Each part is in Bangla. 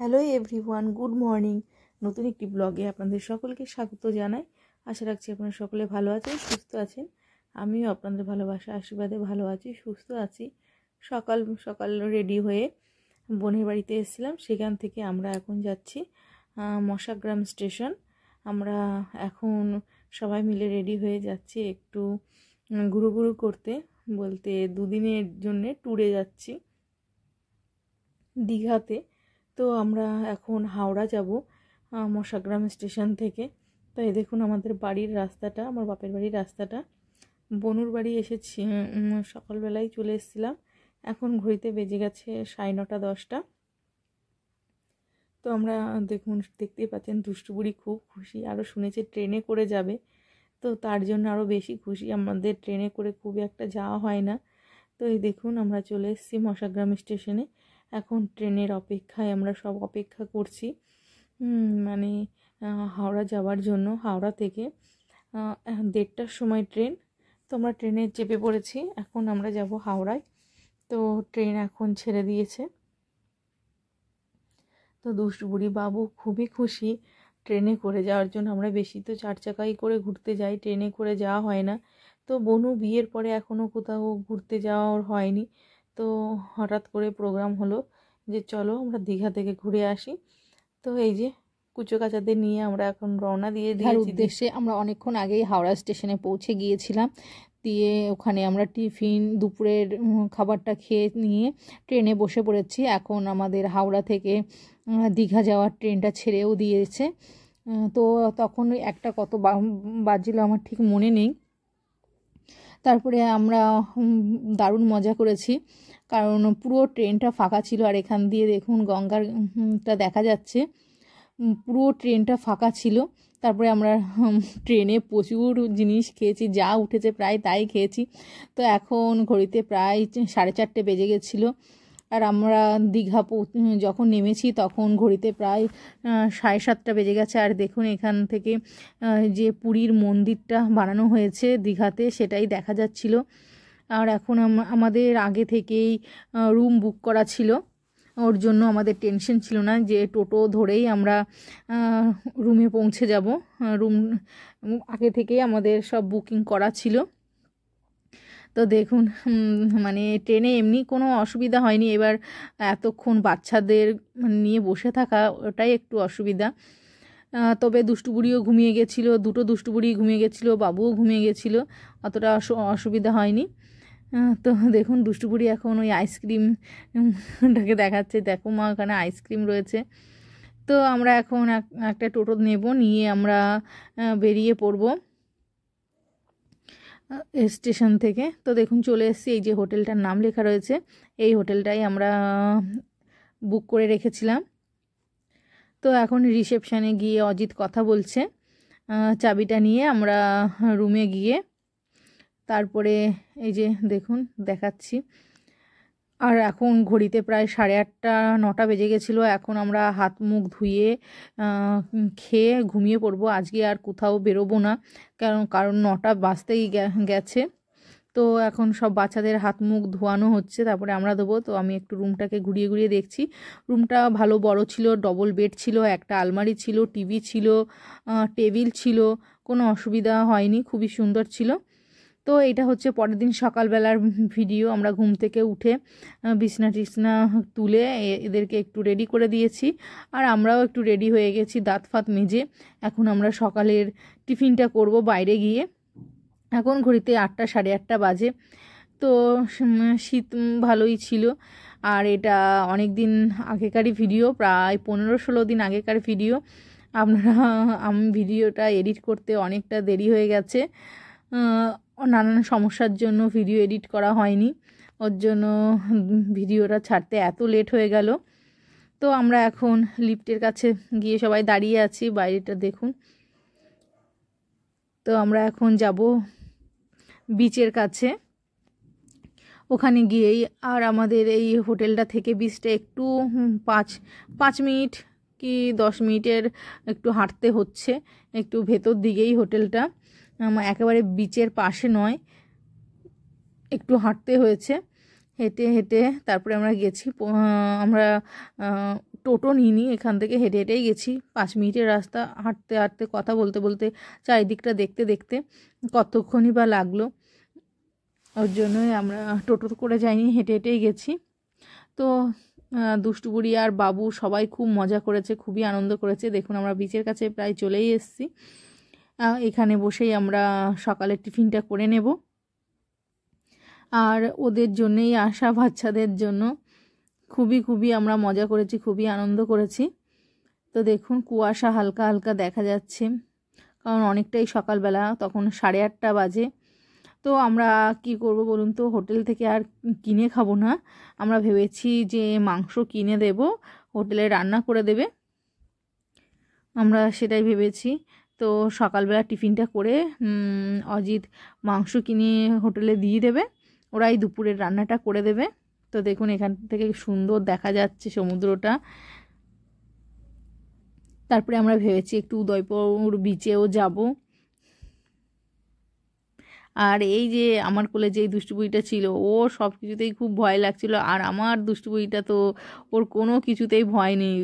Hello everyone, good morning. নতুন একটি ব্লগে আপনাদের সকলকে স্বাগত জানাই। আশা রাখছি আপনারা সকলে ভালো আছেন, সুস্থ আছেন। আমিও আপনাদের ভালোবাসা আশীর্বাদে ভালো আছি, সুস্থ আছি। সকাল সকাল রেডি হয়ে বোনের বাড়িতে এসেছিলাম, সেখান থেকে আমরা এখন যাচ্ছি মশাগ্রাম স্টেশন। আমরা এখন সবাই মিলে রেডি হয়ে যাচ্ছি একটু ঘুরু করতে, বলতে দুদিনের জন্যে ট্যুরে যাচ্ছি দীঘাতে। তো আমরা এখন হাওড়া যাব মশাগ্রাম স্টেশন থেকে। তাই দেখুন আমাদের বাড়ির রাস্তাটা, আমার বাপের বাড়ির রাস্তাটা। বনুর বাড়ি এসেছি সকালবেলায় চলে এসেছিলাম, এখন ঘড়িতে বেজে গেছে 9:30 10টা। তো আমরা দেখুন, দেখতেই পাচ্ছেন দুষ্টু বুড়ি খুব খুশি, আরও শুনেছে ট্রেনে করে যাবে, তো তার জন্য আরও বেশি খুশি। আমাদের ট্রেনে করে খুব একটা যাওয়া হয় না। তো এই দেখুন আমরা চলে এসেছি মশাগ্রাম স্টেশনে। এখন ট্রেনের অপেক্ষায় আমরা সব অপেক্ষা করছি, মানে হাওড়া যাওয়ার জন্য। হাওড়া থেকে 1:30টার সময় ট্রেন। তো আমরা ট্রেনে চেপে পড়েছি, এখন আমরা যাব হাওড়ায়। তো ট্রেন এখন ছেড়ে দিয়েছে। তো দুষ্টু বুড়ি বাবু খুবই খুশি ট্রেনে করে যাওয়ার জন্য। আমরা বেশি তো 4 চাকাই করে ঘুরতে যাই, ট্রেনে করে যাওয়া হয় না। তো বনু বিয়ের পরে এখনও কোথাও ঘুরতে যাওয়ার হয়নি। তো হঠাৎ করে প্রোগ্রাম হলো যে চলো আমরা দীঘা থেকে ঘুরে আসি। তো এই যে কুচো কাচাদের নিয়ে আমরা এখন রওনা দিয়ে দীঘার উদ্দেশ্যে আমরা অনেকক্ষণ আগেই হাওড়া স্টেশনে পৌঁছে গিয়েছিলাম। দিয়ে ওখানে আমরা টিফিন দুপুরের খাবারটা খেয়ে নিয়ে ট্রেনে বসে পড়েছি। এখন আমাদের হাওড়া থেকে দীঘা যাওয়ার ট্রেনটা ছেড়েও দিয়েছে। তো তখন একটা কত বাজছিল আমার ঠিক মনে নেই। তারপরে আমরা দারুণ মজা করেছি, কারণ পুরো ট্রেনটা ফাঁকা ছিল। আর এখান দিয়ে দেখুন গঙ্গাটা দেখা যাচ্ছে, পুরো ট্রেনটা ফাঁকা ছিল। তারপরে আমরা ট্রেনে প্রচুর জিনিস খেয়েছি, যা উঠেছে প্রায় তাই খেয়েছি। তো এখন ঘড়িতে প্রায় 4:30 বেজে গেছিলো। আর আমরা দীঘা যখন নেমেছি তখন ঘড়িতে প্রায় 7:30 বেজে গেছে। আর দেখুন এখান থেকে যে পুরীর মন্দিরটা বানানো হয়েছে দীঘাতে, সেটাই দেখা যাচ্ছিল। আর এখন আমাদের আগে থেকেই রুম বুক করা ছিল, ওর জন্য আমাদের টেনশন ছিল না, যে টোটো ধরেই আমরা রুমে পৌঁছে যাব। রুম আগে থেকেই আমাদের সব বুকিং করা ছিল। তো দেখুন মানে ট্রেনে এমনি কোনো অসুবিধা হয়নি, এবার এতক্ষণ বাচ্চাদের নিয়ে বসে থাকা ওটাই একটু অসুবিধা। তবে দুষ্টু বুড়িও ঘুমিয়ে গেছিলো, দুটো দুষ্টু বুড়ি ঘুমিয়ে গেছিলো, বাবুও ঘুমিয়ে গেছিলো, অতটা অসুবিধা হয়নি। তো দেখুন দুষ্টু বুড়ি এখন ওই আইসক্রিমটাকে দেখাচ্ছে, দেখো মা ওখানে আইসক্রিম রয়েছে। তো আমরা এখন একটা টোটো নেব, নিয়ে আমরা বেরিয়ে পড়ব স্টেশন থেকে। তো দেখুন চলে এসেছি, এই যে হোটেলটার নাম লেখা রয়েছে, এই হোটেলটাই আমরা বুক করে রেখেছিলাম। তো এখন রিসেপশানে গিয়ে অজিত কথা বলছে, চাবিটা নিয়ে আমরা রুমে গিয়ে তারপরে এই যে দেখুন দেখাচ্ছি। আর এখন ঘড়িতে প্রায় 8:30 9টা বেজে গেছিলো। এখন আমরা হাত মুখ ধুয়ে খেয়ে ঘুমিয়ে পড়বো। আজকে আর কোথাও বেরোবো না, কারণ 9টা বাজতেই গেছে। তো এখন সব বাচ্চাদের হাত মুখ ধোয়ানো হচ্ছে, তারপরে আমরা দেবো। তো আমি একটু রুমটাকে ঘুরিয়ে দেখছি। রুমটা ভালো বড় ছিল, ডবল বেড ছিল, একটা আলমারি ছিল, টিভি ছিল, টেবিল ছিল, কোনো অসুবিধা হয়নি, খুবই সুন্দর ছিল। তো এটা হচ্ছে পরের দিন সকালবেলার ভিডিও। আমরা ঘুম থেকে উঠে বিছনা টিছনা তুলে এদেরকে একটু রেডি করে দিয়েছি, আর আমরাও একটু রেডি হয়ে গেছি দাঁত ফাত মেজে। এখন আমরা সকালের টিফিনটা করব বাইরে গিয়ে। এখন ঘড়িতে 8টা 8:30 বাজে। তো শীত ভালোই ছিল। আর এটা অনেক দিন আগেকারই ভিডিও, প্রায় 15-16 দিন আগেকার ভিডিও। আমি ভিডিওটা এডিট করতে অনেকটা দেরি হয়ে গেছে, নানান সমস্যার জন্য ভিডিও এডিট করা হয়নি, ওর জন্য ভিডিওটা ছাড়তে এত লেট হয়ে গেল। তো আমরা এখন লিফটের কাছে গিয়ে সবাই দাঁড়িয়ে আছি, বাইরেটা দেখুন। তো আমরা এখন যাব বিচের কাছে, ওখানে গিয়েই। আর আমাদের এই হোটেলটা থেকে বিচটা একটু 5 মিনিট কি 10 মিনিটের একটু হাঁটতে হচ্ছে, একটু ভেতর দিকেই হোটেলটা, একেবারে বিচের পাশে নয়, একটু হাঁটতে হয়েছে। হেঁটে তারপরে আমরা গেছি। আমরা টোটো নিইনি, এখান থেকে হেঁটে হেঁটেই গেছি। 5 মিনিটের রাস্তা, হাঁটতে হাঁটতে কথা বলতে বলতে চারিদিকটা দেখতে দেখতে কতক্ষণই বা লাগলো। ওর জন্যই আমরা টোটো করে যাইনি, হেঁটে হেঁটেই গেছি। তো দুষ্টু বুড়ি আর বাবু সবাই খুব মজা করেছে, খুবই আনন্দ করেছে। দেখুন আমরা বিচের কাছে প্রায় চলেই এসেছি। এখানে বসেই আমরা সকালের টিফিনটা করে নেব। আর ওদের জন্যেই আসা, বাচ্চাদের জন্য খুবই আমরা মজা করেছি, খুবই আনন্দ করেছি। তো দেখুন কুয়াশা হালকা হালকা দেখা যাচ্ছে, কারণ অনেকটাই সকালবেলা, তখন 8:30 বাজে। তো আমরা কি করব বলুন তো, হোটেল থেকে আর কিনে খাবো না। আমরা ভেবেছি যে মাংস কিনে দেব, হোটেলে রান্না করে দেবে, আমরা সেটাই ভেবেছি। তো সকালবেলা টিফিনটা করে অজিত মাংস কিনে হোটেলে দিয়ে দেবে, ওরাই দুপুরের রান্নাটা করে দেবে। তো দেখুন এখান থেকে সুন্দর দেখা যাচ্ছে সমুদ্রটা। তারপরে আমরা ভেবেছি একটু উদয়পুর বিচেও যাব। আর এই যে আমার কোলে যেই দুষ্টু বুড়িটা ছিল, ও সব কিছুতেই খুব ভয় লাগছিল। আর আমার দুষ্টু বুড়িটা তো, ওর কোনো কিছুতেই ভয় নেই,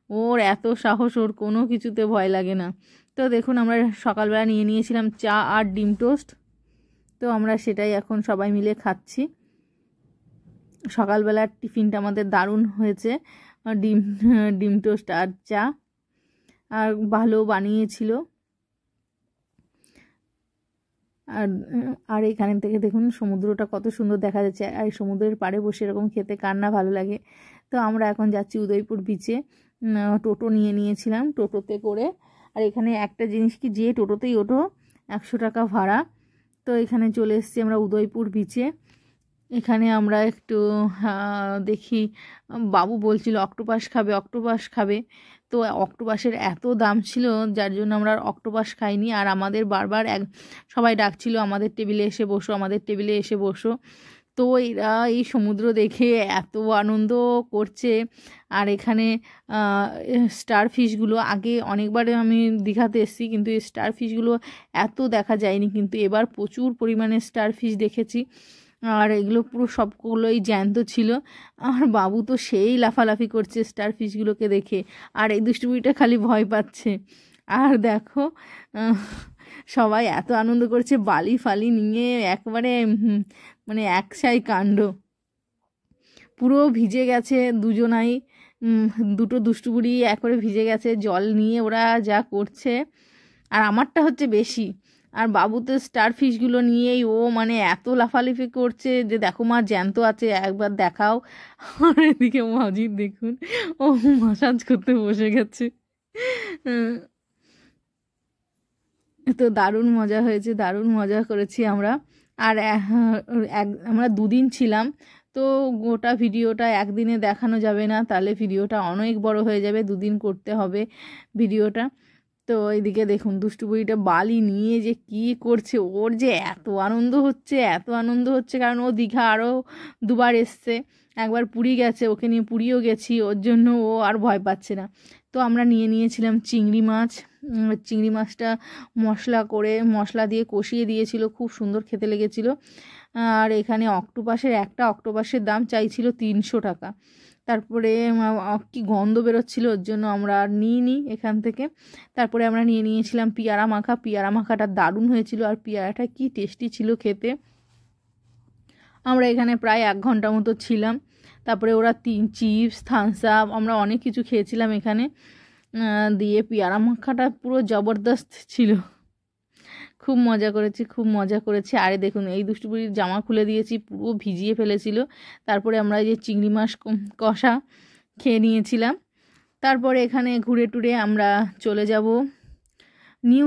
ওর এত সাহস, ওর কোনো কিছুতে ভয় লাগে না। তো দেখুন আমরা সকালবেলা নিয়ে নিয়েছিলাম চা আর ডিম টোস্ট, তো আমরা সেটাই এখন সবাই মিলে খাচ্ছি। সকালবেলার টিফিনটা আমাদের দারুণ হয়েছে, ডিম টোস্ট আর চা, আর ভালো বানিয়েছিল। আর এখান থেকে দেখুন সমুদ্রটা কত সুন্দর দেখা যাচ্ছে। আর সমুদ্রের পাড়ে বসে এরকম খেতে কার না ভালো লাগে। তো আমরা এখন যাচ্ছি উদয়পুর বিচে। টোটো নিয়ে নিয়েছিলাম, টোটোতে করে। আর এখানে একটা জিনিস কি, যে টোটোতেই ওঠো 100 টাকা ভাড়া। তো এখানে চলে এসেছি আমরা উদয়পুর বিচে। এখানে আমরা একটু দেখি, বাবু বলছিল অক্টোপাস খাবে। তো অক্টোপাসের এত দাম ছিল, যার জন্য আমরা অক্টোপাস খাইনি। আর আমাদের বারবার সবাই ডাকছিল আমাদের টেবিলে এসে বসো। তো এরা এই সমুদ্র দেখে এত আনন্দ করছে। আর এখানে স্টার ফিশগুলো, আগে অনেকবার আমি দীঘাতে এসেছি, কিন্তু এই স্টার ফিশগুলো এত দেখা যায়নি, কিন্তু এবার প্রচুর পরিমাণে স্টার ফিশ দেখেছি। আর এগুলো পুরো সবগুলোই জ্যান্ত ছিল। আর বাবু তো সেই লাফালাফি করছে স্টার ফিশগুলোকে দেখে, আর এই দুষ্টু বুড়িটা খালি ভয় পাচ্ছে। আর দেখো সবাই এত আনন্দ করছে, বালি ফালি নিয়ে একবারে মানে একসাই কাণ্ড। পুরো ভিজে গেছে দুজনাই, দুটো দুষ্টু বুড়ি একবারে ভিজে গেছে, জল নিয়ে ওরা যা করছে। আর আমারটা হচ্ছে বেশি। আর বাবু তো স্টার ফিশগুলো নিয়েই ও মানে এত লাফালাফি করছে যে দেখো মা জ্যান্ত আছে, একবার দেখাও। আর এদিকে অজিত দেখুন, ও মাসাজ করতে বসে গেছে। তো দারুণ মজা হয়েছে, দারুণ মজা করেছি আমরা। আর আমরা 2 দিন ছিলাম, তো গোটা ভিডিওটা একদিনে দেখানো যাবে না, তাহলে ভিডিওটা অনেক বড় হয়ে যাবে, 2 দিন করতে হবে ভিডিওটা। তো এইদিকে দেখুন দুষ্টু বুড়িটা বালি নিয়ে যে কি করছে, ওর যে এত আনন্দ হচ্ছে, কারণ ও দীঘা আরও 2 বার এসছে, একবার পুরী গেছে, ওকে নিয়ে পুরীও গেছি, ওর জন্য ও আর ভয় পাচ্ছে না। তো আমরা নিয়ে নিয়েছিলাম চিংড়ি মাছটা মশলা দিয়ে কষিয়ে দিয়েছিল, খুব সুন্দর খেতে লেগেছিল। আর এখানে একটা অক্টোপাসের দাম চাইছিল 300 টাকা। তারপরে কি গন্ধ বেরোচ্ছিল, ওর জন্য আমরা আর নিইনি এখান থেকে। তারপরে আমরা নিয়ে নিয়েছিলাম পেয়ারা মাখাটা দারুণ হয়েছিল, আর পেয়ারাটা কি টেস্টি ছিল খেতে। আমরা এখানে প্রায় 1 ঘন্টা মতো ছিলাম। তারপরে ওরা 3 চিপস, থামস আপ, আমরা অনেক কিছু খেয়েছিলাম এখানে। দিয়ে পেয়ারা মাখাটা পুরো জবরদস্ত ছিল, খুব মজা করেছি। আরে দেখুন এই দুষ্টু বুড়ির জামা খুলে দিয়েছি, পুরো ভিজিয়ে ফেলেছিল। তারপরে আমরা এই যে চিংড়ি মাছ কষা খেয়ে নিয়েছিলাম। তারপরে এখানে ঘুরে টুরে আমরা চলে যাব নিউ